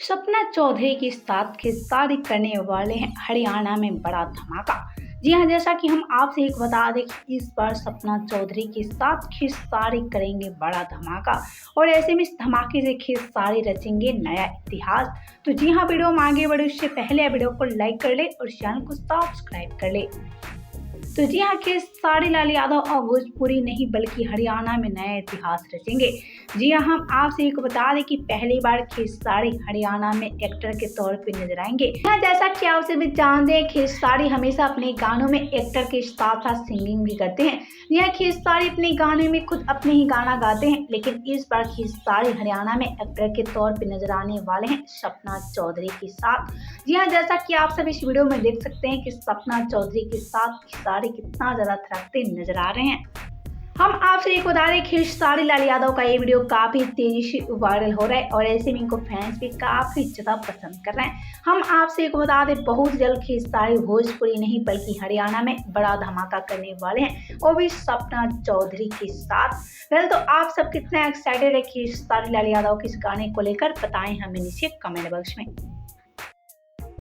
सपना चौधरी के साथ खिस्सारी करने वाले हैं हरियाणा में बड़ा धमाका। जी हाँ, जैसा कि हम आपसे एक बता दें कि इस बार सपना चौधरी के साथ खिस्सारी करेंगे बड़ा धमाका और ऐसे में इस धमाके से खिस्सारी रचेंगे नया इतिहास। तो जी हाँ, वीडियो में आगे बढ़े उससे पहले वीडियो को लाइक कर ले और चैनल को सब्सक्राइब कर ले। तो जी हाँ, खेसारी लाल यादव अब भोजपुरी नहीं बल्कि हरियाणा में नया इतिहास रचेंगे। जी हाँ, हम आपसे एक बता दें कि पहली बार खेसारी हरियाणा में एक्टर के तौर पे नजर आएंगे। हाँ, जैसा कि आप सभी जानते हैं, खेसारी हमेशा अपने गानों में एक्टर के साथ साथ सिंगिंग भी करते हैं। यह खेसारी अपने गाने में खुद अपने ही गाना गाते हैं, लेकिन इस बार खेसारी हरियाणा में एक्टर के तौर पे नजर आने वाले हैं सपना चौधरी के साथ। जी हाँ, जैसा कि आप सब इस वीडियो में देख सकते हैं कि सपना चौधरी के साथ खेसारी कितना ज्यादा थिरकते नजर आ रहे हैं। हम आपसे एक बता दें, खेसारी लाल यादव का ये वीडियो काफी तेजी से वायरल हो रहा है और ऐसे में इनको फैंस भी काफी ज्यादा पसंद कर रहे हैं। हम आपसे एक बता दें, बहुत जल्द खेसारी भोजपुरी नहीं बल्कि हरियाणा में बड़ा धमाका करने वाले हैं, वो भी सपना चौधरी के साथ। वेल, तो आप सब कितना एक्साइटेड है खेसारी लाल यादव के इस गाने को लेकर, बताएं हमें नीचे कमेंट बॉक्स में।